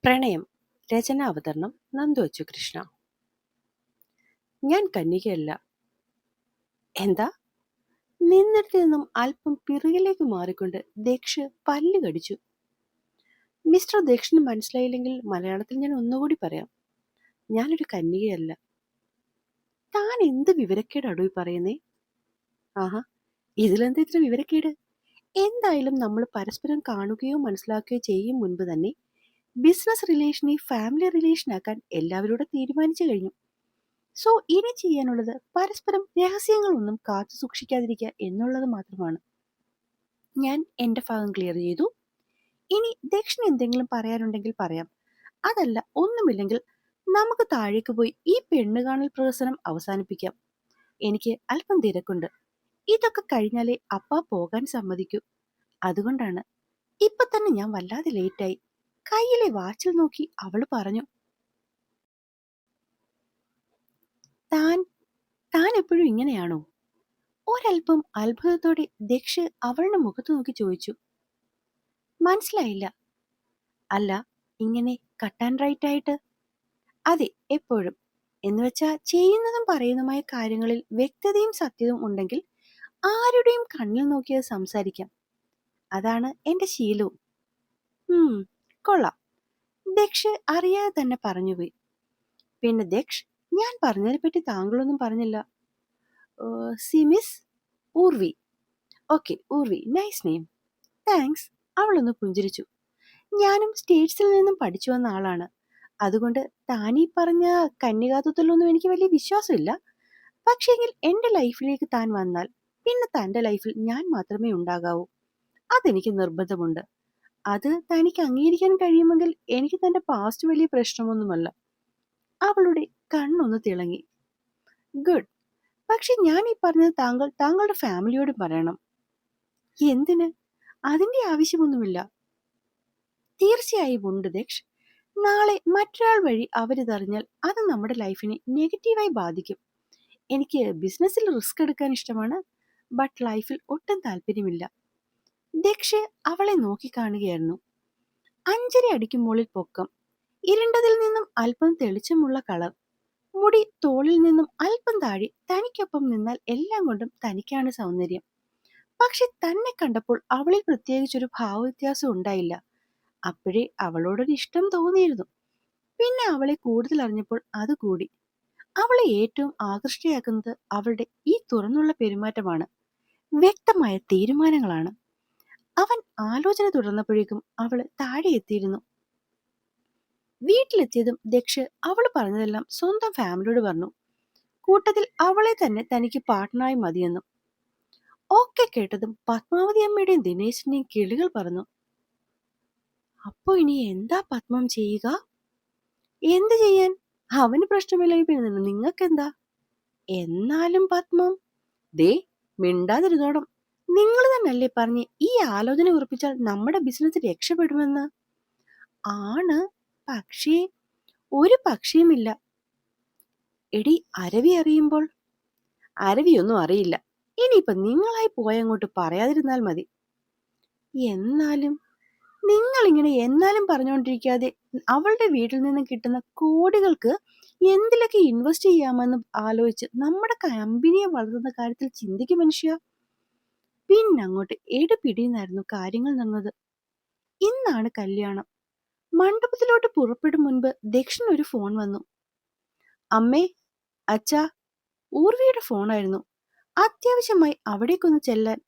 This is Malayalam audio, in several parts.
പ്രണയം. രചന അവതരണം നന്ദു അച്ചുകൃഷ്ണ. ഞാൻ കന്യകയല്ല. എന്താ? നിന്നിടത്തു നിന്നും അല്പം പിറകിലേക്ക് മാറിക്കൊണ്ട് ദക്ഷ് പല്ല് കടിച്ചു. മിസ്റ്റർ ദക്ഷിന് മനസ്സിലായില്ലെങ്കിൽ മലയാളത്തിൽ ഞാൻ ഒന്നുകൂടി പറയാം. ഞാനൊരു കന്യകയല്ല. താൻ എന്ത് വിവരക്കേടാടോ ഈ പറയുന്നേ? ആഹാ, ഇതിലെന്താ ഇത്ര വിവരക്കേട്? എന്തായാലും നമ്മൾ പരസ്പരം കാണുകയോ മനസ്സിലാക്കുകയോ ചെയ്യും മുൻപ് തന്നെ ബിസിനസ് റിലേഷനെ ഫാമിലി റിലേഷൻ ആക്കാൻ എല്ലാവരോടും തീരുമാനിച്ചു കഴിഞ്ഞു. സോ ഇനി ചെയ്യാനുള്ളത് പരസ്പരം രഹസ്യങ്ങളൊന്നും കാത്തു സൂക്ഷിക്കാതിരിക്കുക എന്നുള്ളത് മാത്രമാണ്. ഞാൻ എന്റെ ഭാഗം ക്ലിയർ ചെയ്തു. ഇനി ദക്ഷിണ എന്തെങ്കിലും പറയാനുണ്ടെങ്കിൽ പറയാം. അതല്ല ഒന്നുമില്ലെങ്കിൽ നമുക്ക് താഴേക്ക് പോയി ഈ പെണ്ണ് കാണൽ പ്രഹസനം അവസാനിപ്പിക്കാം. എനിക്ക് അല്പം തിരക്കുണ്ട്. ഇതൊക്കെ കഴിഞ്ഞാലേ അപ്പ പോകാൻ സമ്മതിക്കൂ. അതുകൊണ്ടാണ്. ഇപ്പൊ തന്നെ ഞാൻ വല്ലാതെ ലേറ്റായി. കയ്യിലെ വാച്ചിൽ നോക്കി അവള് പറഞ്ഞു. താൻ താൻ എപ്പോഴും ഇങ്ങനെയാണോ? ഒരൽപ്പം അത്ഭുതത്തോടെ ദക്ഷ് അവളുടെ മുഖത്ത് നോക്കി ചോദിച്ചു. മനസ്സിലായില്ല. അല്ല, ഇങ്ങനെ കട്ട് ആൻഡ് റൈറ്റ് ആയിട്ട്? അതെ, എപ്പോഴും. എന്നുവെച്ചാ ചെയ്യുന്നതും പറയുന്നതുമായ കാര്യങ്ങളിൽ വ്യക്തതയും സത്യവും ഉണ്ടെങ്കിൽ ആരുടെയും കണ്ണിൽ നോക്കിയത് സംസാരിക്കാം. അതാണ് എന്റെ ശീലവും. കൊള്ളാം. ദക്ഷ് അറിയാതെ തന്നെ പറഞ്ഞുപോയി. പിന്നെ ദക്ഷ്, ഞാൻ പറഞ്ഞതിനെ പറ്റി താങ്കളൊന്നും പറഞ്ഞില്ല. സിമിസ് Urvi. Okay, Urvi, nice name. Thanks. അവളൊന്ന് പുഞ്ചിരിച്ചു. ഞാനും സ്റ്റേറ്റ്സിൽ നിന്നും പഠിച്ചു വന്ന ആളാണ്. അതുകൊണ്ട് താനീ പറഞ്ഞ കന്യകാത്വത്തിലൊന്നും എനിക്ക് വലിയ വിശ്വാസമില്ല. പക്ഷേങ്കിൽ എന്റെ ലൈഫിലേക്ക് താൻ വന്നാൽ പിന്നെ തന്റെ ലൈഫിൽ ഞാൻ മാത്രമേ ഉണ്ടാകാവൂ. അതെനിക്ക് നിർബന്ധമുണ്ട്. അത് തനിക്ക് അംഗീകരിക്കാൻ കഴിയുമെങ്കിൽ എനിക്ക് തന്റെ പാസ്റ്റ് വലിയ പ്രശ്നമൊന്നുമല്ല. അവളുടെ കണ്ണൊന്ന് തിളങ്ങി. ഗുഡ്. പക്ഷെ ഞാൻ ഈ പറഞ്ഞത് താങ്കളുടെ ഫാമിലിയോട് പറയണം. എന്തിന്? അതിന്റെ ആവശ്യമൊന്നുമില്ല. തീർച്ചയായും ഉണ്ട് ദക്ഷ്. നാളെ മറ്റൊരാൾ വഴി അവരിതറിഞ്ഞാൽ അത് നമ്മുടെ ലൈഫിനെ നെഗറ്റീവായി ബാധിക്കും. എനിക്ക് ബിസിനസ്സിൽ റിസ്ക് എടുക്കാൻ ഇഷ്ടമാണ്, ബട്ട് ലൈഫിൽ ഒട്ടും താല്പര്യമില്ല. ദക്ഷ് അവളെ നോക്കിക്കാണുകയായിരുന്നു. 5.5 അടിക്ക് മുകളിൽ പൊക്കം, ഇരുണ്ടതിൽ നിന്നും അല്പം തെളിച്ചമുള്ള കളർ, മുടി തോളിൽ നിന്നും അല്പം താഴെ. തനിക്കൊപ്പം നിന്നാൽ എല്ലാം കൊണ്ടും തനിക്കാണ് സൗന്ദര്യം. പക്ഷെ തന്നെ കണ്ടപ്പോൾ അവളിൽ പ്രത്യേകിച്ചൊരു ഭാവവ്യത്യാസം ഉണ്ടായില്ല. അപ്പോഴേ അവളോടൊരു ഇഷ്ടം തോന്നിയിരുന്നു. പിന്നെ അവളെ കൂടുതൽ അറിഞ്ഞപ്പോൾ അത് കൂടി. അവളെ ഏറ്റവും ആകർഷകയാക്കുന്നത് അവളുടെ ഈ തുറന്നുള്ള പെരുമാറ്റമാണ്, വ്യക്തമായ തീരുമാനങ്ങളാണ്. അവൻ ആലോചന തുടർന്നപ്പോഴേക്കും അവള് താഴെ എത്തിയിരുന്നു. വീട്ടിലെത്തിയതും ദക്ഷ് അവള് പറഞ്ഞതെല്ലാം സ്വന്തം ഫാമിലിയോട് പറഞ്ഞു. കൂട്ടത്തിൽ അവളെ തന്നെ തനിക്ക് പാർട്ട്ണറായി മതിയെന്നും. ഒക്കെ കേട്ടതും പത്മാവതി അമ്മയുടെയും ദിനേശിന്റെയും കിളികൾ പറഞ്ഞു. അപ്പോ ഇനി എന്താ പത്മം ചെയ്യുക? എന്ത് ചെയ്യാൻ? അവന് പ്രശ്നമില്ലെങ്കിൽ പിന്നെ നിങ്ങൾക്കെന്താ? എന്നാലും പത്മം, ദേ മിണ്ടാതിരുന്നോണം. നിങ്ങൾ തന്നെയല്ലേ പറഞ്ഞ് ഈ ആലോചന ഉറപ്പിച്ചാൽ നമ്മുടെ ബിസിനസ് രക്ഷപ്പെടുമെന്ന്? ആണ്, പക്ഷേ ഒരു പക്ഷേമില്ല. എടി, അരവി അറിയുമ്പോൾ? അരവിയൊന്നും അറിയില്ല. ഇനിയിപ്പൊ നിങ്ങളായി പോയങ്ങോട്ട് പറയാതിരുന്നാൽ മതി. എന്നാലും നിങ്ങളിങ്ങനെ എന്നാലും പറഞ്ഞുകൊണ്ടിരിക്കാതെ അവളുടെ വീട്ടിൽ നിന്ന് കിട്ടുന്ന കോടികൾക്ക് എന്തിലൊക്കെ ഇൻവെസ്റ്റ് ചെയ്യാമെന്ന് ആലോചിച്ച് നമ്മുടെ കമ്പനിയെ വളർത്തുന്ന കാര്യത്തിൽ ചിന്തിക്കും മനുഷ്യ. പിന്നങ്ങോട്ട് എടുപിടിയെന്നായിരുന്നു കാര്യങ്ങൾ നടന്നത്. ഇന്നാണ് കല്യാണം. മണ്ഡപത്തിലോട്ട് പുറപ്പെടും മുൻപ് ദക്ഷിന് ഒരു ഫോൺ വന്നു. അമ്മേ, അച്ഛാ. ഊർവിയുടെ ഫോണായിരുന്നു. അത്യാവശ്യമായി അവിടേക്കൊന്ന് ചെല്ലാൻ.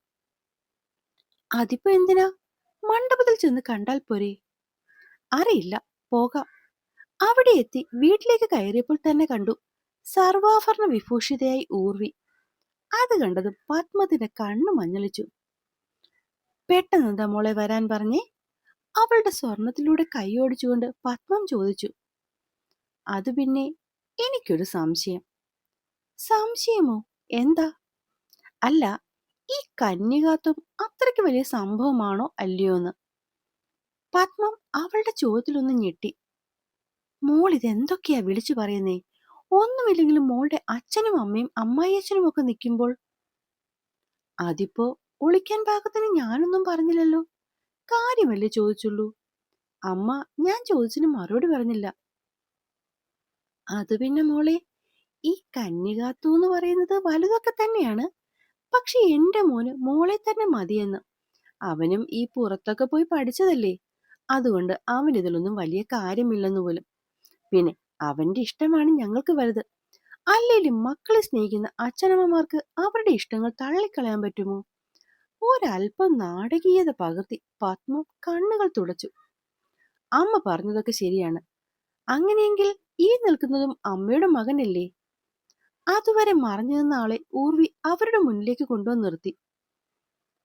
അതിപ്പോ എന്തിനാ? മണ്ഡപത്തിൽ ചെന്ന് കണ്ടാൽ പോരെ? അറിയില്ല, പോകാം. അവിടെ എത്തി വീട്ടിലേക്ക് കയറിയപ്പോൾ തന്നെ കണ്ടു സർവാഭരണ വിഭൂഷിതയായി ഊർവി. അത് കണ്ടതും പത്മത്തിന്റെ കണ്ണു മഞ്ഞളിച്ചു. പെട്ടെന്നെന്താ മോളെ വരാൻ പറഞ്ഞേ? അവളുടെ സ്വർണത്തിലൂടെ കൈയോടിച്ചുകൊണ്ട് പത്മം ചോദിച്ചു. അത് പിന്നെ എനിക്കൊരു സംശയം. സംശയമോ? എന്താ? അല്ല, ഈ കന്യകാത്വം അത്രയ്ക്ക് വലിയ സംഭവമാണോ അല്ലയോന്ന്? പത്മം അവളുടെ ചോദ്യത്തിലൊന്ന് ഞെട്ടി. മോൾ ഇതെന്തൊക്കെയാ വിളിച്ചു പറയുന്നേ? ഒന്നുമില്ലെങ്കിലും മോളുടെ അച്ഛനും അമ്മയും അമ്മായിയച്ഛനും ഒക്കെ നിൽക്കുമ്പോൾ. അതിപ്പോ ഒളിക്കാൻ പാകത്തിന് ഞാനൊന്നും പറഞ്ഞില്ലല്ലോ. കാര്യമല്ലേ ചോദിച്ചുള്ളൂ. അമ്മ ഞാൻ ചോദിച്ചതിന് മറുപടി പറഞ്ഞില്ല. അത് പിന്നെ മോളെ, ഈ കന്യകാത്വം എന്ന് പറയുന്നത് വലുതൊക്കെ തന്നെയാണ്. പക്ഷെ എന്റെ മോന് മോളെ തന്നെ മതിയെന്ന്. അവനും ഈ പുറത്തൊക്കെ പോയി പഠിച്ചതല്ലേ. അതുകൊണ്ട് അവൻ ഇതിലൊന്നും വലിയ കാര്യമില്ലെന്ന് പോലും. പിന്നെ അവന്റെ ഇഷ്ടമാണ് ഞങ്ങൾക്ക് വലുത്. അല്ലേലും മക്കളെ സ്നേഹിക്കുന്ന അച്ഛനമ്മമാർക്ക് അവരുടെ ഇഷ്ടങ്ങൾ തള്ളിക്കളയാൻ പറ്റുമോ? ഒരല്പം നാടകീയത പകർത്തി പത്മം കണ്ണുകൾ തുടച്ചു. അമ്മ പറഞ്ഞതൊക്കെ ശരിയാണ്. അങ്ങനെയെങ്കിൽ ഈ നിൽക്കുന്നതും അമ്മയുടെ മകനല്ലേ? അതുവരെ മറഞ്ഞു നിന്ന ആളെ ഊർവി അവരുടെ മുന്നിലേക്ക് കൊണ്ടുവന്ന് നിർത്തി.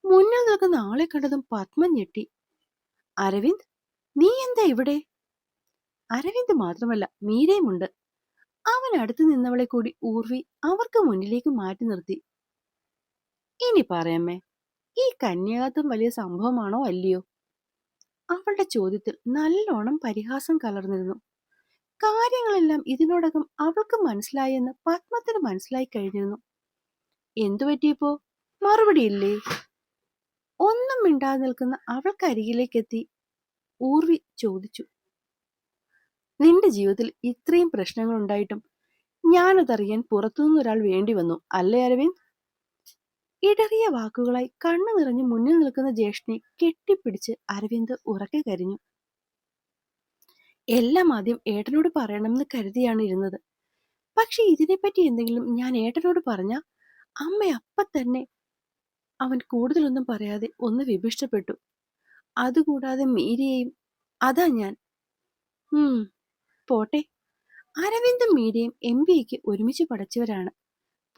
മുന്നിൽ നിൽക്കുന്ന ആളെ കണ്ടതും പത്മം ഞെട്ടി. അരവിന്ദ്, നീ എന്താ ഇവിടെ? അരവിന്ദ് മാത്രമല്ല, മീരയുമുണ്ട്. അവൻ അടുത്ത് നിന്നവളെ കൂടി ഊർവി അവർക്ക് മുന്നിലേക്ക് മാറ്റി നിർത്തി. ഇനി പറയമ്മേ, ഈ കന്യാകത്വം വലിയ സംഭവമാണോ അല്ലയോ? അവളുടെ ചോദ്യത്തിൽ നല്ലോണം പരിഹാസം കലർന്നിരുന്നു. കാര്യങ്ങളെല്ലാം ഇതിനോടകം അവൾക്ക് മനസ്സിലായെന്ന് പത്മത്തിന് മനസ്സിലായി കഴിഞ്ഞിരുന്നു. എന്തു പറ്റിയപ്പോ? മറുപടിയില്ലേ? ഒന്നും മിണ്ടാതെ നിൽക്കുന്ന അവൾക്കരികിലേക്കെത്തി ഊർവി ചോദിച്ചു. നിന്റെ ജീവിതത്തിൽ ഇത്രയും പ്രശ്നങ്ങൾ ഉണ്ടായിട്ടും ഞാനതറിയാൻ പുറത്തുനിന്നൊരാൾ വേണ്ടി വന്നു അല്ലേ അരവിന്ദ്? ഇടറിയ വാക്കുകളായി കണ്ണു നിറഞ്ഞ് മുന്നിൽ നിൽക്കുന്ന ജ്യേഷ്ഠനെ കെട്ടിപ്പിടിച്ച് അരവിന്ദ് ഉറക്കെ കരഞ്ഞു. എല്ലാം ആദ്യം ഏട്ടനോട് പറയണമെന്ന് കരുതിയാണ് ഇരുന്നത്. പക്ഷെ ഇതിനെപ്പറ്റി എന്തെങ്കിലും ഞാൻ ഏട്ടനോട് പറഞ്ഞ അമ്മ അപ്പ തന്നെ. അവൻ കൂടുതലൊന്നും പറയാതെ ഒന്ന് വിഭിഷ്ടപ്പെട്ടു. അതുകൂടാതെ മീരയെയും. അതാ ഞാൻ. പോട്ടെ. അരവിന്ദും മീരയും MBAക്ക് ഒരുമിച്ച് പഠിച്ചവരാണ്.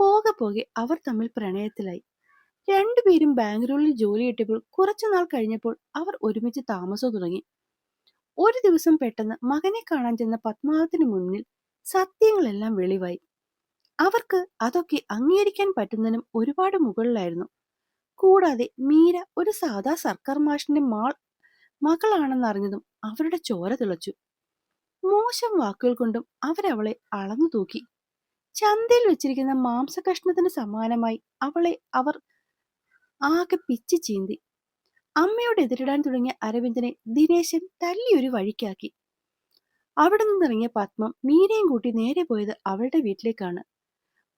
പോകെ പോകെ അവർ തമ്മിൽ പ്രണയത്തിലായി. രണ്ടുപേരും ബാംഗ്ലൂരിൽ ജോലി കിട്ടിയപ്പോൾ കുറച്ചുനാൾ കഴിഞ്ഞപ്പോൾ അവർ ഒരുമിച്ച് താമസം തുടങ്ങി. ഒരു ദിവസം പെട്ടെന്ന് മകനെ കാണാൻ ചെന്ന പത്മാവതിന് മുന്നിൽ സത്യങ്ങളെല്ലാം വെളിവായി. അവർക്ക് അതൊക്കെ അംഗീകരിക്കാൻ പറ്റുന്നതിനും ഒരുപാട് മുകളിലായിരുന്നു. കൂടാതെ മീര ഒരു സാധാ സർക്കാർ മാഷിന്റെ മകളാണെന്നറിഞ്ഞതും അവരുടെ ചോര തിളച്ചു. മോശം വാക്കുകൾ കൊണ്ടും അവരവളെ അളന്നു തൂക്കി. ചന്തയിൽ വെച്ചിരിക്കുന്ന മാംസകഷ്ണത്തിന് സമാനമായി അവളെ അവർ ആകെ പിച്ചു ചീന്തി. അമ്മയോട് എതിരിടാൻ തുടങ്ങിയ അരവിന്ദനെ ദിനേശൻ തല്ലിയൊരു വഴിക്കാക്കി. അവിടെ നിന്നിറങ്ങിയ പത്മം മീരയും കൂട്ടി നേരെ പോയത് അവളുടെ വീട്ടിലേക്കാണ്.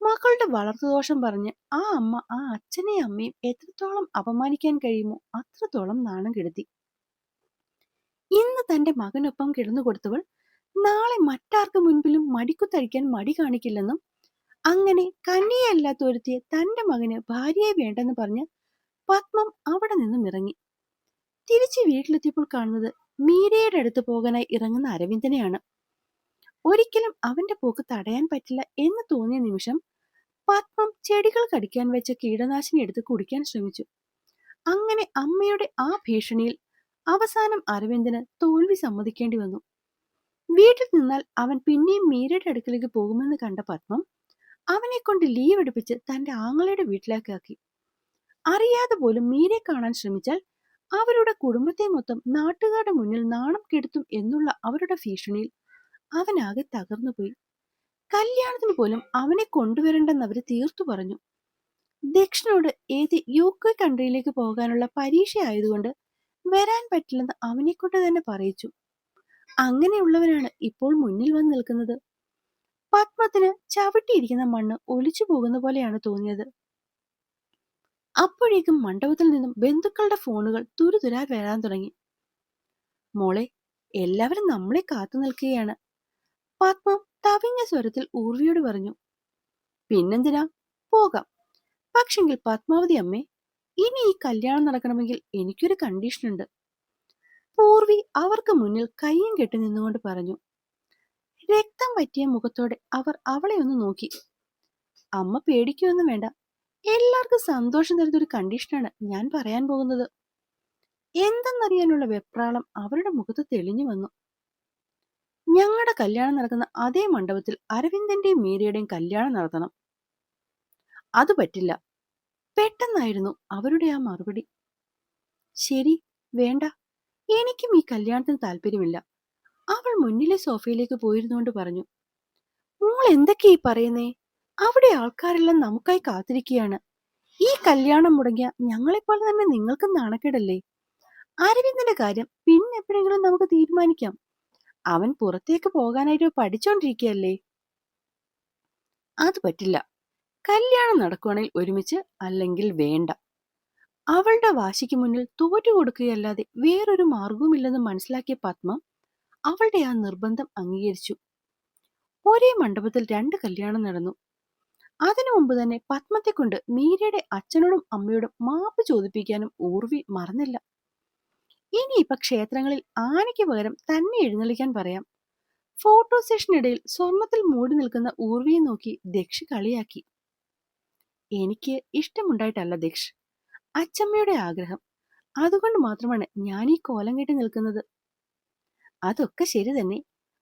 മകളുടെ വളർത്തുദോഷം പറഞ്ഞ് ആ അമ്മ ആ അച്ഛനെയും അമ്മയും എത്രത്തോളം അപമാനിക്കാൻ കഴിയുമോ അത്രത്തോളം നാണം കെടുത്തി. ഇന്ന് തന്റെ മകനൊപ്പം കിടന്നു കൊടുത്തവൾ നാളെ മറ്റാർക്ക് മുൻപിലും മടിക്കുത്തഴിക്കാൻ മടി കാണിക്കില്ലെന്നും, അങ്ങനെ കന്യയല്ലാത്ത ഒരുത്തിയെ തന്റെ മകന് ഭാര്യയെ വേണ്ടെന്ന് പറഞ്ഞ് പത്മം അവിടെ നിന്നും ഇറങ്ങി. തിരിച്ച് വീട്ടിലെത്തിയപ്പോൾ കാണുന്നത് മീരയുടെ അടുത്ത് പോകാനായി ഇറങ്ങുന്ന അരവിന്ദനെയാണ്. ഒരിക്കലും അവന്റെ പോക്ക് തടയാൻ പറ്റില്ല എന്ന് തോന്നിയ നിമിഷം പത്മം ചെടികൾ കടിക്കാൻ വെച്ച കീടനാശിനി എടുത്ത് കുടിക്കാൻ ശ്രമിച്ചു. അങ്ങനെ അമ്മയുടെ ആ ഭീഷണിയിൽ അവസാനം അരവിന്ദന് തോൽവി സമ്മതിക്കേണ്ടി വന്നു. വീട്ടിൽ നിന്നാൽ അവൻ പിന്നെയും മീരയുടെ അടുക്കലേക്ക് പോകുമെന്ന് കണ്ട പത്മം അവനെ കൊണ്ട് ലീവ് എടുപ്പിച്ച് തന്റെ ആങ്ങളയുടെ വീട്ടിലേക്കാക്കി. അറിയാതെ പോലും മീരയെ കാണാൻ ശ്രമിച്ചാൽ അവരുടെ കുടുംബത്തെ മൊത്തം നാട്ടുകാരുടെ മുന്നിൽ നാണം കെടുത്തും എന്നുള്ള അവരുടെ ഭീഷണിയിൽ അവനാകെ തകർന്നുപോയി. കല്യാണത്തിന് പോലും അവനെ കൊണ്ടുവരണ്ടെന്ന് അവര് തീർത്തു പറഞ്ഞു. ദക്ഷിണോട് ഏത് UK കൺട്രിയിലേക്ക് പോകാനുള്ള പരീക്ഷ ആയതുകൊണ്ട് വരാൻ പറ്റില്ലെന്ന് അവനെക്കൊണ്ട് തന്നെ പറയിച്ചു. അങ്ങനെയുള്ളവരാണ് ഇപ്പോൾ മുന്നിൽ വന്ന് നിൽക്കുന്നത്. പത്മത്തിന് ചവിട്ടിയിരിക്കുന്ന മണ്ണ് ഒലിച്ചു പോകുന്ന പോലെയാണ് തോന്നിയത്. അപ്പോഴേക്കും മണ്ഡപത്തിൽ നിന്നും ബന്ധുക്കളുടെ ഫോണുകൾ തുരുതുരാ വരാൻ തുടങ്ങി. മോളെ, എല്ലാവരും നമ്മളെ കാത്തു നിൽക്കുകയാണ്, പത്മം തവിഞ്ഞ സ്വരത്തിൽ ഊർവിയോട് പറഞ്ഞു. പിന്നെന്തിനാ, പോകാം. പക്ഷെങ്കിൽ പത്മാവതി അമ്മേ, ഇനി ഈ കല്യാണം നടക്കണമെങ്കിൽ എനിക്കൊരു കണ്ടീഷനുണ്ട്. പൂർവി അവർക്ക് മുന്നിൽ കയ്യും കെട്ടി നിന്നുകൊണ്ട് പറഞ്ഞു. രക്തം പറ്റിയ മുഖത്തോടെ അവർ അവളെ ഒന്ന് നോക്കി. അമ്മ പേടിക്കൊന്നും വേണ്ട, എല്ലാവർക്കും സന്തോഷം തരുന്നൊരു കണ്ടീഷനാണ് ഞാൻ പറയാൻ പോകുന്നത്. എന്തെന്നറിയാനുള്ള വെപ്രാളം അവരുടെ മുഖത്ത് തെളിഞ്ഞു വന്നു. ഞങ്ങളുടെ കല്യാണം നടക്കുന്ന അതേ മണ്ഡപത്തിൽ അരവിന്ദന്റെയും മീരയുടെയും കല്യാണം നടത്തണം. അത് പറ്റില്ല, പെട്ടെന്നായിരുന്നു അവരുടെ ആ മറുപടി. ശരി, വേണ്ട, എനിക്കും ഈ കല്യാണത്തിന് താല്പര്യമില്ല, അവൾ മുന്നിലെ സോഫയിലേക്ക് പോയിരുന്നുകൊണ്ട് പറഞ്ഞു. മോൾ എന്തൊക്കെയാ പറയുന്നേ? അവിടെ ആൾക്കാരെല്ലാം നമുക്കായി കാത്തിരിക്കുകയാണ്. ഈ കല്യാണം മുടങ്ങിയ ഞങ്ങളെപ്പോലെ തന്നെ നിങ്ങൾക്കും നാണക്കേടല്ലേ? അരവിന്ദന്റെ കാര്യം പിന്നെ എപ്പോഴെങ്കിലും നമുക്ക് തീരുമാനിക്കാം. അവൻ പുറത്തേക്ക് പോകാനായിട്ട് പഠിച്ചോണ്ടിരിക്കുകയല്ലേ. അത് പറ്റില്ല. കല്യാണം നടക്കുവാണെങ്കിൽ ഒരുമിച്ച്, അല്ലെങ്കിൽ വേണ്ട. അവളുടെ വാശിക്ക് മുന്നിൽ തോറ്റുകൊടുക്കുകയല്ലാതെ വേറൊരു മാർഗവുമില്ലെന്ന് മനസ്സിലാക്കിയ പത്മം അവളുടെ ആ നിർബന്ധം അംഗീകരിച്ചു. ഒരേ മണ്ഡപത്തിൽ 2 കല്യാണം നടന്നു. അതിനു മുമ്പ് തന്നെ പത്മത്തെ കൊണ്ട് മീരയുടെ അച്ഛനോടും അമ്മയോടും മാപ്പ് ചോദിപ്പിക്കാനും ഊർവി മറന്നില്ല. ഇനിയിപ്പൊ ക്ഷേത്രങ്ങളിൽ ആനയ്ക്ക് പകരം തന്നെ എഴുന്നള്ളിക്കാൻ പറയാം. ഫോട്ടോ സെഷനിടയിൽ സ്വർണത്തിൽ മൂടി നിൽക്കുന്ന ഊർവിയെ നോക്കി ദക്ഷ് കളിയാക്കി. എനിക്ക് ഇഷ്ടമുണ്ടായിട്ടല്ല ദക്ഷ്, അച്ചമ്മയുടെ ആഗ്രഹം. അതുകൊണ്ട് മാത്രമാണ് ഞാൻ ഈ കോലം കെട്ടി നിൽക്കുന്നത്. അതൊക്കെ ശരി തന്നെ.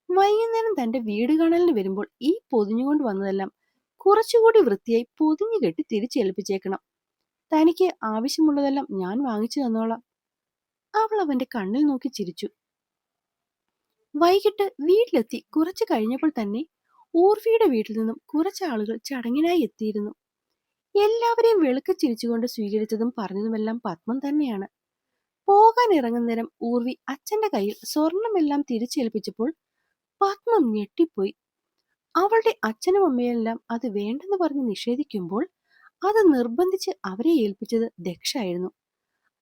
വൈകുന്നേരം തന്റെ വീട് കാണലിന് വരുമ്പോൾ ഈ പൊതിഞ്ഞുകൊണ്ട് വന്നതെല്ലാം കുറച്ചുകൂടി വൃത്തിയായി പൊതിഞ്ഞു കെട്ടി തിരിച്ചേൽപ്പിച്ചേക്കണം. തനിക്ക് ആവശ്യമുള്ളതെല്ലാം ഞാൻ വാങ്ങിച്ചു തന്നോളാം. അവൾ അവന്റെ കണ്ണിൽ നോക്കി ചിരിച്ചു. വൈകിട്ട് വീട്ടിലെത്തി കുറച്ചു കഴിഞ്ഞപ്പോൾ തന്നെ ഊർവിയുടെ വീട്ടിൽ നിന്നും കുറച്ചാളുകൾ ചടങ്ങിനായി എത്തിയിരുന്നു. എല്ലാവരെയും വെളുക്കെ ചിരിച്ചുകൊണ്ട് സ്വീകരിച്ചതും പറഞ്ഞതുമെല്ലാം പത്മം തന്നെയാണ്. പോകാൻ ഇറങ്ങുന്ന നേരം ഊർവി അച്ഛന്റെ കയ്യിൽ സ്വർണമെല്ലാം തിരിച്ചേൽപ്പിച്ചപ്പോൾ പത്മം ഞെട്ടിപ്പോയി. അവളുടെ അച്ഛനും അമ്മയെല്ലാം അത് വേണ്ടെന്ന് പറഞ്ഞ് നിഷേധിക്കുമ്പോൾ അത് നിർബന്ധിച്ച് അവരെ ഏൽപ്പിച്ചത് ദക്ഷായിരുന്നു.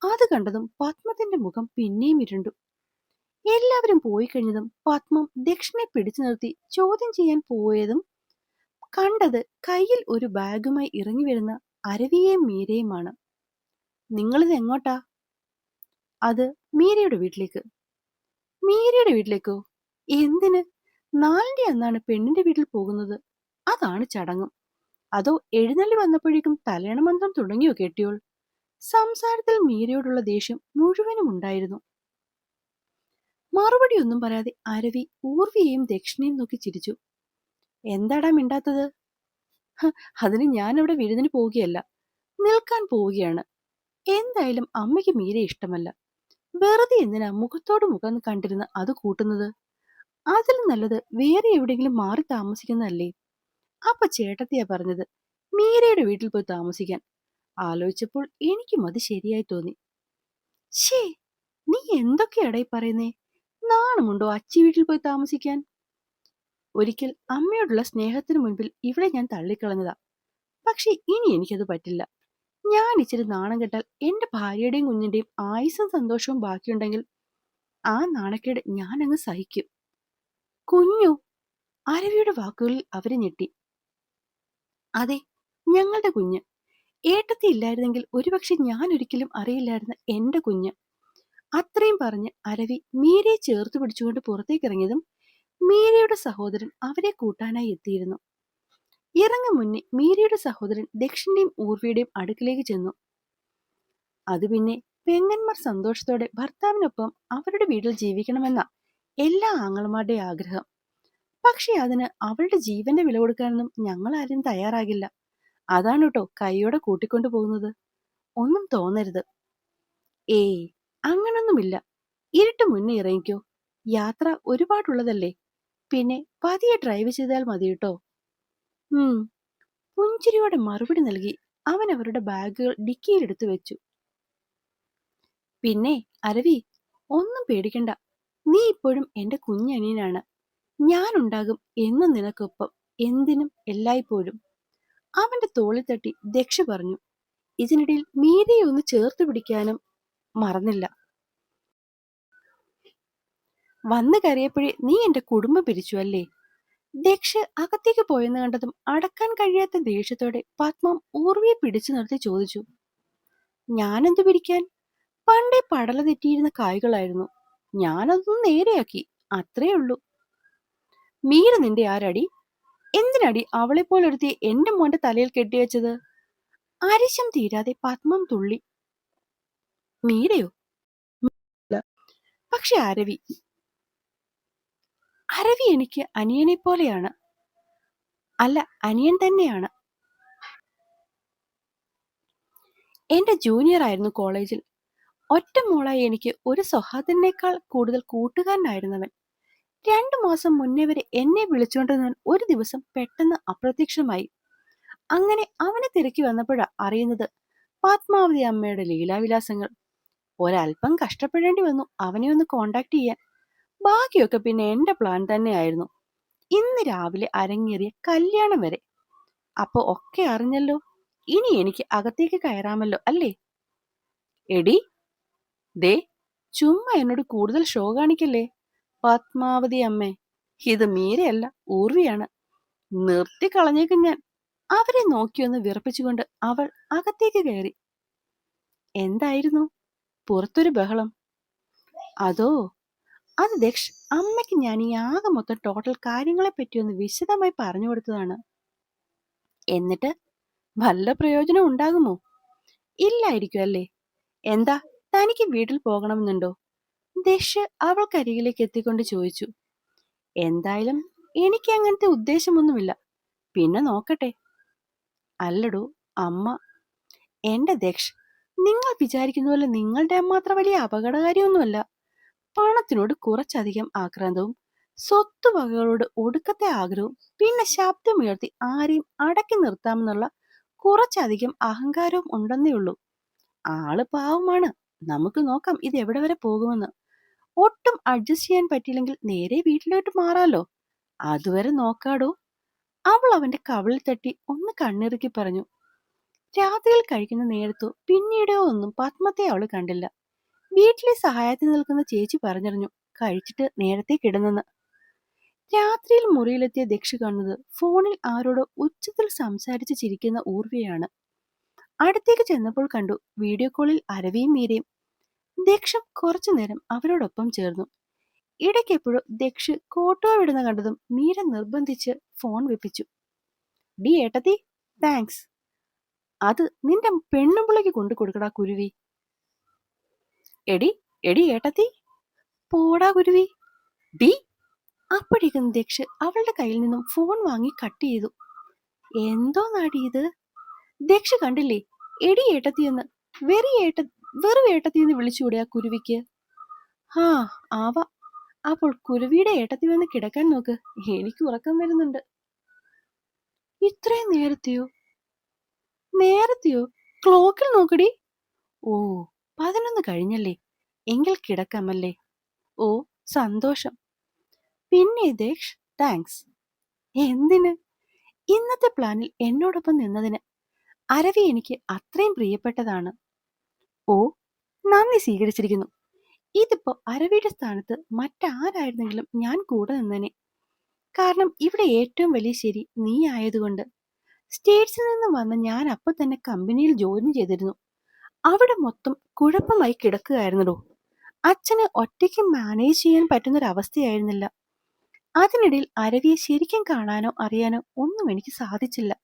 അത് കണ്ടതും പത്മത്തിന്റെ മുഖം പിന്നെയും ഇരുണ്ടു. എല്ലാവരും പോയി കഴിഞ്ഞതും പത്മം ദക്ഷിനെ പിടിച്ചു നിർത്തി ചോദ്യം ചെയ്യാൻ പോയതും കണ്ടത് കയ്യിൽ ഒരു ബാഗുമായി ഇറങ്ങി വരുന്ന അരവിയെയും മീരയുമാണ്. നിങ്ങളിത് എങ്ങോട്ടാ? അത് മീരയുടെ വീട്ടിലേക്ക്. മീരയുടെ വീട്ടിലേക്കോ? എന്തിന്? 4ന്റെ അന്നാണ് പെണ്ണിന്റെ വീട്ടിൽ പോകുന്നത്. അതാണ് ചടങ്ങും. അതോ എഴുന്നള്ളി വന്നപ്പോഴേക്കും തലേണ മന്ത്രം തുടങ്ങിയോ കെട്ടിയോൾ? സംസാരത്തിൽ മീരയോടുള്ള ദേഷ്യം മുഴുവനും ഉണ്ടായിരുന്നു. മറുപടി ഒന്നും പറയാതെ അരവി ഊർവിയെയും ദക്ഷിണയും നോക്കി ചിരിച്ചു. എന്താടാ മിണ്ടാത്തത്? അതിന് ഞാൻ ഇവിടെ വിരുന്നിന് പോവുകയല്ല, നിൽക്കാൻ പോവുകയാണ്. എന്തായാലും അമ്മയ്ക്ക് മീര ഇഷ്ടമല്ല. വെറുതെ എന്തിനാ മുഖത്തോട് മുഖം കണ്ടിരുന്ന് അത് കൂട്ടുന്നത്? അതിലും നല്ലത് വേറെ എവിടെയെങ്കിലും മാറി താമസിക്കുന്നതല്ലേ. അപ്പൊ ചേട്ടത്തിയാ പറഞ്ഞത് മീരയുടെ വീട്ടിൽ പോയി താമസിക്കാൻ. ആലോചിച്ചപ്പോൾ എനിക്കും അത് ശരിയായി തോന്നി. ഷേ, നീ എന്തൊക്കെയാടായി പറയുന്നേ? നാണമുണ്ടോ അച്ചി വീട്ടിൽ പോയി താമസിക്കാൻ? ഒരിക്കൽ അമ്മയോടുള്ള സ്നേഹത്തിന് മുൻപിൽ ഇവിടെ ഞാൻ തള്ളിക്കളഞ്ഞതാ. പക്ഷെ ഇനി എനിക്കത് പറ്റില്ല. ഞാൻ ഇച്ചിരി നാണം കെട്ടാൽ എന്റെ ഭാര്യയുടെയും കുഞ്ഞിന്റെയും ആയുസ്സും സന്തോഷവും ബാക്കിയുണ്ടെങ്കിൽ ആ നാണക്കേട് ഞാൻ അങ്ങ് സഹിക്കും. കുഞ്ഞു? അരവിയുടെ വാക്കുകളിൽ അവരെ ഞെട്ടി. അതെ, ഞങ്ങളുടെ കുഞ്ഞ്. ഏട്ടത്തി ഇല്ലായിരുന്നെങ്കിൽ ഒരുപക്ഷെ ഞാൻ ഒരിക്കലും അറിയില്ലായിരുന്ന എന്റെ കുഞ്ഞ്. അത്രയും പറഞ്ഞ് അരവി മീരയെ ചേർത്ത് പിടിച്ചുകൊണ്ട് പുറത്തേക്കിറങ്ങിയതും മീരയുടെ സഹോദരൻ അവരെ കൂട്ടാനായി എത്തിയിരുന്നു. ഇറങ്ങും മുന്നേ മീരയുടെ സഹോദരൻ ദക്ഷിന്റെയും ഊർവിയുടെയും അടുക്കിലേക്ക് ചെന്നു. അത് പിന്നെ പെങ്ങന്മാർ സന്തോഷത്തോടെ ഭർത്താവിനൊപ്പം അവരുടെ വീട്ടിൽ ജീവിക്കണമെന്ന എല്ലാ ആങ്ങളമാരുടെയും ആഗ്രഹം. പക്ഷെ അതിന് അവളുടെ ജീവന്റെ വില കൊടുക്കാനൊന്നും ഞങ്ങൾ ആരും തയ്യാറാകില്ല. അതാണ് കേട്ടോ കൈയോടെ കൂട്ടിക്കൊണ്ടു പോകുന്നത്. ഒന്നും തോന്നരുത്. ഏയ്, അങ്ങനൊന്നുമില്ല. ഇരുട്ട് മുന്നേ ഇറങ്ങിക്കോ. യാത്ര ഒരുപാടുള്ളതല്ലേ. പിന്നെ പതിയെ ഡ്രൈവ് ചെയ്താൽ മതി കേട്ടോ. പുഞ്ചിരിയോടെ മറുപടി നൽകി അവൻ അവരുടെ ബാഗുകൾ ഡിക്കിയിലെടുത്തു വെച്ചു. പിന്നെ അരവി, ഒന്നും പേടിക്കണ്ട. നീ ഇപ്പോഴും എന്റെ കുഞ്ഞനിയനാണ്. ഞാനുണ്ടാകും എന്നും നിനക്കൊപ്പം, എന്തിനും എല്ലായ്പ്പോഴും. അവന്റെ തോളിൽ തട്ടി ദക്ഷ പറഞ്ഞു. ഇതിനിടയിൽ മീരയെ ഒന്ന് ചേർത്ത് പിടിക്കാനും മറന്നില്ല. വന്നു കയറിയപ്പോഴേ നീ എന്റെ കുടുംബം പിരിച്ചു അല്ലേ? ദക്ഷ് അകത്തേക്ക് പോയെന്ന് കണ്ടതും അടക്കാൻ കഴിയാത്ത ദേഷ്യത്തോടെ പത്മം ഊർവിയെ പിടിച്ചു നിർത്തി ചോദിച്ചു. ഞാനെന്തു പിരിക്കാൻ? പണ്ടേ പടല തെറ്റിയിരുന്ന കായ്കളായിരുന്നു. ഞാനതൊന്നും നേരെയാക്കി, അത്രേ ഉള്ളൂ. മീര നിന്റെ ആരടി? എന്തിനടി അവളെപ്പോലൊരുത്തി എന്റെ മോന്റെ തലയിൽ കെട്ടിവെച്ചത്? അരിശം തീരാതെ പത്മം തുള്ളി. മീരയോ? പക്ഷെ അരവി എനിക്ക് അനിയനെ പോലെയാണ്. അല്ല, അനിയൻ തന്നെയാണ്. എന്റെ ജൂനിയർ ആയിരുന്നു കോളേജിൽ. ഒറ്റ മോളായി എനിക്ക് ഒരു സൗഹാർദ്ദനേക്കാൾ കൂടുതൽ കൂട്ടുകാരനായിരുന്നവൻ. 2 മാസം മുന്നേ വരെ എന്നെ വിളിച്ചുകൊണ്ടിരുന്നവൻ ഒരു ദിവസം പെട്ടെന്ന് അപ്രത്യക്ഷമായി. അങ്ങനെ അവനെ തിരക്കി വന്നപ്പോഴാ അറിയുന്നത് പത്മാവതി അമ്മയുടെ ലീലാവിലാസങ്ങൾ. ഒരല്പം കഷ്ടപ്പെടേണ്ടി വന്നു അവനെ ഒന്ന് കോണ്ടാക്ട് ചെയ്യാൻ. ബാക്കിയൊക്കെ പിന്നെ എന്റെ പ്ലാൻ തന്നെയായിരുന്നു. ഇന്ന് രാവിലെ അരങ്ങേറിയ കല്യാണം വരെ. അപ്പൊ ഒക്കെ അറിഞ്ഞല്ലോ. ഇനി എനിക്ക് അകത്തേക്ക് കയറാമല്ലോ അല്ലേ? എടി, ദേ, ചുമ്മാ എന്നോട് കൂടുതൽ ഷോ കാണിക്കല്ലേ. പത്മാവതി അമ്മേ, ഇത് മീരയല്ല, ഊർവിയാണ്. നിർത്തി കളഞ്ഞേക്കും ഞാൻ. അവരെ നോക്കിയൊന്ന് വിറപ്പിച്ചുകൊണ്ട് അവൾ അകത്തേക്ക് കയറി. എന്തായിരുന്നു പുറത്തൊരു ബഹളം? അതോ, അത് ദക്ഷ് അമ്മയ്ക്ക് ഞാൻ ഈ ആകെ മൊത്തം ടോട്ടൽ കാര്യങ്ങളെ പറ്റി ഒന്ന് വിശദമായി പറഞ്ഞു കൊടുത്തതാണ്. എന്നിട്ട് വല്ല പ്രയോജനം ഉണ്ടാകുമോ? ഇല്ലായിരിക്കും അല്ലേ? എന്താ, തനിക്ക് വീട്ടിൽ പോകണമെന്നുണ്ടോ? ദക്ഷ് അവൾക്കരികിലേക്ക് എത്തിക്കൊണ്ട് ചോദിച്ചു. എന്തായാലും എനിക്ക് അങ്ങനത്തെ ഉദ്ദേശമൊന്നുമില്ല. പിന്നെ നോക്കട്ടെ. അല്ലടോ അമ്മ. എന്റെ ദക്ഷ്, നിങ്ങൾ വിചാരിക്കുന്ന പോലെ നിങ്ങളുടെ അമ്മ അത്ര വലിയ അപകടകാരിയൊന്നുമല്ല. പണത്തിനോട് കുറച്ചധികം ആക്രാന്തവും സ്വത്തുവകകളോട് ഒടുക്കത്തെ ആഗ്രഹവും പിന്നെ ശബ്ദമുയർത്തി ആരെയും അടക്കി നിർത്താമെന്നുള്ള കുറച്ചധികം അഹങ്കാരവും ഉണ്ടെന്നേ ഉള്ളൂ. ആള് പാവമാണ്. നമുക്ക് നോക്കാം ഇത് എവിടെ വരെ പോകുമെന്ന്. ഒട്ടും അഡ്ജസ്റ്റ് ചെയ്യാൻ പറ്റിയില്ലെങ്കിൽ നേരെ വീട്ടിലോട്ട് മാറാലോ. അതുവരെ നോക്കാടോ. അവൾ അവന്റെ കവിളിൽ തട്ടി ഒന്ന് കണ്ണിറുക്കി പറഞ്ഞു. രാത്രിയിൽ കഴിക്കുന്ന നേരത്തോ പിന്നീടോ ഒന്നും പത്മത്തെ അവള് കണ്ടില്ല. വീട്ടിലെ സഹായത്തിന് നിൽക്കുന്ന ചേച്ചി പറഞ്ഞറിഞ്ഞു കഴിച്ചിട്ട് നേരത്തെ കിടന്നെന്ന്. രാത്രിയിൽ മുറിയിലെത്തിയ ദക്ഷ് കാണുന്നത് ഫോണിൽ ആരോടോ ഉച്ചത്തിൽ സംസാരിച്ച് ചിരിക്കുന്ന ഊർവയാണ്. അടുത്തേക്ക് ചെന്നപ്പോൾ കണ്ടു വീഡിയോ കോളിൽ അരവിയും മീരയും. ദക്ഷം കുറച്ചുനേരം അവരോടൊപ്പം ചേർന്നു. ഇടയ്ക്കെപ്പോഴും ദക്ഷ് കോട്ടോ വിടുന്ന കണ്ടതും മീര നിർബന്ധിച്ച് ഫോൺ വെപ്പിച്ചു. ഡി ഏട്ടത്തി, താങ്ക്സ്. അത് നിന്റെ പെണ്ണുമ്പിളയ്ക്ക് കൊണ്ടു കൊടുക്കടാ കുരുവി. എടി എടി ഏട്ടത്തി, പോടാ കുരുവി. ഡി. അപ്പോഴേക്കും ദക്ഷ് അവളുടെ കയ്യിൽ നിന്നും ഫോൺ വാങ്ങി കട്ട് ചെയ്തു. എന്തോ നാടി ഇത്? ദക്ഷ് കണ്ടില്ലേ എടി ഏട്ടത്തിയെന്ന്. വെറും ഏട്ടത്തിയെന്ന് വിളിച്ചുകൂടെ ആ കുരുവിക്ക്? ആ, ആവാ. അപ്പോൾ കുരുവിയുടെ ഏട്ടത്തി വന്ന് കിടക്കാൻ നോക്ക്. എനിക്ക് ഉറക്കം വരുന്നുണ്ട്. ഇത്രയും നേരത്തെയോ? ക്ലോക്കിൽ നോക്കടി. ഓ, 11 കഴിഞ്ഞല്ലേ. എങ്കിൽ കിടക്കാമല്ലേ. ഓ, സന്തോഷം. പിന്നെ ദക്ഷ്, താങ്ക്സ്. എന്തിന്? ഇന്നത്തെ പ്ലാനിൽ എന്നോടൊപ്പം നിന്നതിന്. അരവി എനിക്ക് അത്രയും പ്രിയപ്പെട്ടതാണ്. ഓ, നന്ദി സ്വീകരിച്ചിരിക്കുന്നു. ഇതിപ്പോ അരവിയുടെ സ്ഥാനത്ത് മറ്റാരായിരുന്നെങ്കിലും ഞാൻ കൂടെ നിന്നേനെ. കാരണം ഇവിടെ ഏറ്റവും വലിയ ശരി നീ ആയതുകൊണ്ട്. സ്റ്റേറ്റ്സിൽ നിന്ന് വന്ന ഞാൻ അപ്പൊ തന്നെ കമ്പനിയിൽ ജോയിൻ ചെയ്തിരുന്നു. അവിടെ മൊത്തം കുഴപ്പമായി കിടക്കുകയായിരുന്നല്ലോ. അച്ഛന് ഒറ്റയ്ക്ക് മാനേജ് ചെയ്യാൻ പറ്റുന്നൊരവസ്ഥയായിരുന്നില്ല. അതിനിടയിൽ അരവിയെ ശരിക്കും കാണാനോ അറിയാനോ ഒന്നും എനിക്ക് സാധിച്ചില്ല.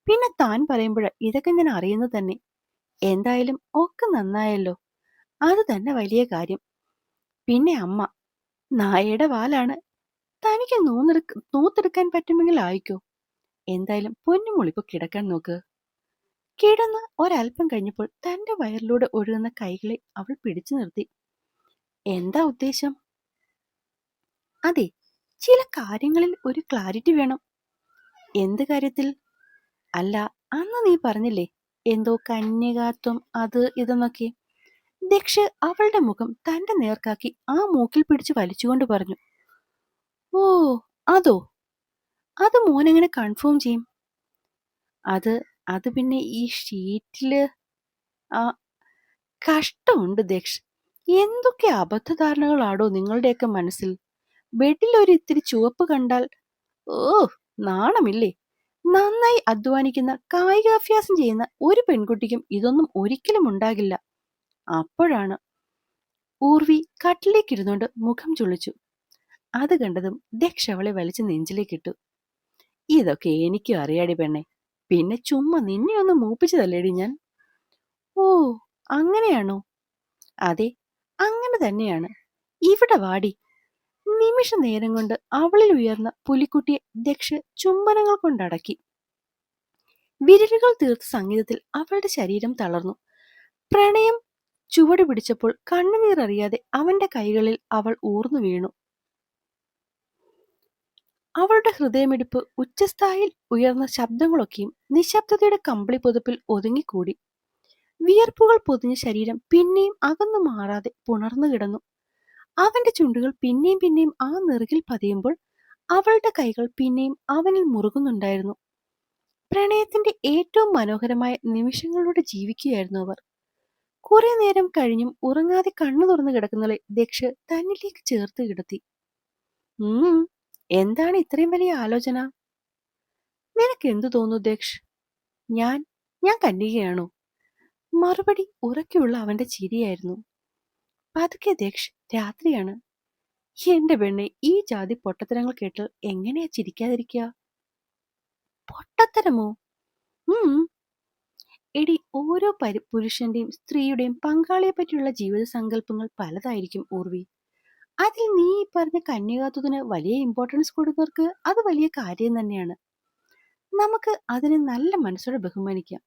പിന്നെ താൻ പറയുമ്പോഴ ഇതൊക്കെ ഞാൻ അറിയുന്നത് തന്നെ. എന്തായാലും ഒക്കെ നന്നായല്ലോ. അത് തന്നെ വലിയ കാര്യം. പിന്നെ അമ്മ നായയുടെ വാലാണ്. തനിക്ക് നൂത്തെടുക്കാൻ പറ്റുമെങ്കിൽ ആയിക്കോ. എന്തായാലും പൊന്നുമൊളിപ്പോ കിടക്കാൻ നോക്ക്. കിടന്ന് ഒരല്പം കഴിഞ്ഞപ്പോൾ തന്റെ വയറിലൂടെ ഒഴുകുന്ന കൈകളെ അവൾ പിടിച്ചു നിർത്തി. എന്താ ഉദ്ദേശം? അതെ, ചില കാര്യങ്ങളിൽ ഒരു ക്ലാരിറ്റി വേണം. എന്ത് കാര്യത്തിൽ? അല്ല, അന്ന് നീ പറഞ്ഞില്ലേ എന്തോ കന്യകാത്വം അത് ഇതെന്നൊക്കെ. ദക്ഷ് അവളുടെ മുഖം തന്റെ നേർക്കാക്കി ആ മൂക്കിൽ പിടിച്ചു വലിച്ചുകൊണ്ട് പറഞ്ഞു. ഓ, അതോ? അത് മോനെങ്ങനെ കൺഫേം ചെയ്യും? അത് അത് പിന്നെ ഈ ഷീറ്റില് ആ കഷ്ടമുണ്ട് ദക്ഷ്. എന്തൊക്കെ അബദ്ധധാരണകളാടോ നിങ്ങളുടെയൊക്കെ മനസ്സിൽ. ബെഡിൽ ഒരു ഇത്തിരി ചുവപ്പ് കണ്ടാൽ ഓ, നാണമില്ലേ? നന്നായി അധ്വാനിക്കുന്ന കായികാഭ്യാസം ചെയ്യുന്ന ഒരു പെൺകുട്ടിക്കും ഇതൊന്നും ഒരിക്കലും ഉണ്ടാകില്ല. അപ്പോഴാണ് ഊർവി കട്ടിലേക്കിരുന്നുകൊണ്ട് മുഖം ചുളിച്ചു. അത് കണ്ടതും ദക്ഷ് അവളെ വലിച്ച് നെഞ്ചിലേക്കിട്ടു. ഇതൊക്കെ എനിക്കും അറിയാടി പെണ്ണെ. പിന്നെ ചുമ്മാ നിന്നെ ഒന്ന് മൂപ്പിച്ചു തല്ലേടി ഞാൻ. ഓ, അങ്ങനെയാണോ? അതെ, അങ്ങനെ തന്നെയാണ്. ഇവിടെ വാടി. നിമിഷ നേരം കൊണ്ട് അവളിൽ ഉയർന്ന പുലിക്കുട്ടിയെ ദക്ഷ് ചുംബനങ്ങൾ കൊണ്ടടക്കി. വിരലുകൾ തീർത്ത സംഗീതത്തിൽ അവളുടെ ശരീരം തളർന്നു. പ്രണയം ചുവട് പിടിച്ചപ്പോൾ കണ്ണുനീർ അറിയാതെ അവന്റെ കൈകളിൽ അവൾ ഊർന്നു വീണു. അവളുടെ ഹൃദയമിടിപ്പ് ഉച്ചസ്ഥായിൽ ഉയർന്ന ശബ്ദങ്ങളൊക്കെയും നിശബ്ദതയുടെ കമ്പിളി പുതപ്പിൽ ഒതുങ്ങിക്കൂടി. വിയർപ്പുകൾ പൊതിഞ്ഞ ശരീരം പിന്നെയും അകന്നു മാറാതെ പുണർന്നു കിടന്നു. അവന്റെ ചുണ്ടുകൾ പിന്നെയും പിന്നെയും ആ നെറുകിൽ പതിയുമ്പോൾ അവളുടെ കൈകൾ പിന്നെയും അവനിൽ മുറുകുന്നുണ്ടായിരുന്നു. പ്രണയത്തിന്റെ ഏറ്റവും മനോഹരമായ നിമിഷങ്ങളിലൂടെ ജീവിക്കുകയായിരുന്നു അവർ. കുറെ നേരം കഴിഞ്ഞും ഉറങ്ങാതെ കണ്ണു തുറന്നു കിടക്കുന്നവളെ ദക്ഷ് തന്നിലേക്ക് ചേർത്ത് കിടത്തി. എന്താണ് ഇത്രയും വലിയ ആലോചന? നിനക്ക് എന്തു തോന്നുന്നു ദക്ഷ്? ഞാൻ ഞാൻ കന്യകയാണോ? മറുപടി ഉറക്കെയുള്ള അവന്റെ ചിരിയായിരുന്നു. പതുക്കെ ദക്ഷ്, രാത്രിയാണ്. എന്റെ പെണ്ണെ, ഈ ജാതി പൊട്ടത്തരങ്ങൾ കേട്ടാൽ എങ്ങനെയാ ചിരിക്കാതിരിക്കുക? പൊട്ടത്തരമോ? എടി, ഓരോ പുരുഷന്റെയും സ്ത്രീയുടെയും പങ്കാളിയെ പറ്റിയുള്ള ജീവിത സങ്കല്പങ്ങൾ പലതായിരിക്കും ഊർവി. അതിൽ നീ ഈ പറഞ്ഞ കന്യകാത്വത്തിന് വലിയ ഇമ്പോർട്ടൻസ് കൊടുത്തവർക്ക് അത് വലിയ കാര്യം തന്നെയാണ്. നമുക്ക് അതിനെ നല്ല മനസ്സോടെ ബഹുമാനിക്കാം.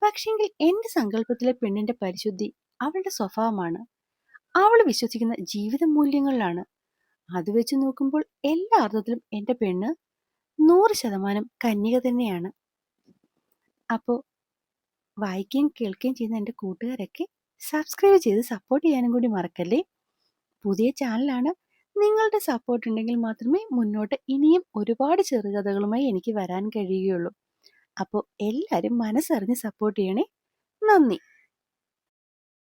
പക്ഷെങ്കിൽ എന്റെ സങ്കല്പത്തിലെ പെണ്ണിന്റെ പരിശുദ്ധി അവളുടെ സ്വഭാവമാണ്. അവൾ വിശ്വസിക്കുന്ന ജീവിത മൂല്യങ്ങളിലാണ്. അത് വെച്ച് നോക്കുമ്പോൾ എല്ലാ അർത്ഥത്തിലും എന്റെ പെണ്ണ് 100% കന്യക തന്നെയാണ്. അപ്പോ വായിക്കുകയും കേൾക്കുകയും ചെയ്യുന്ന എൻ്റെ കൂട്ടുകാരൊക്കെ സബ്സ്ക്രൈബ് ചെയ്ത് സപ്പോർട്ട് ചെയ്യാനും കൂടി മറക്കല്ലേ. പുതിയ ചാനലാണ്. നിങ്ങളുടെ സപ്പോർട്ട് ഉണ്ടെങ്കിൽ മാത്രമേ മുന്നോട്ട് ഇനിയും ഒരുപാട് ചെറുകഥകളുമായി എനിക്ക് വരാൻ കഴിയുകയുള്ളൂ. അപ്പോൾ എല്ലാവരും മനസ്സറിഞ്ഞ് സപ്പോർട്ട് ചെയ്യണേ. നന്ദി.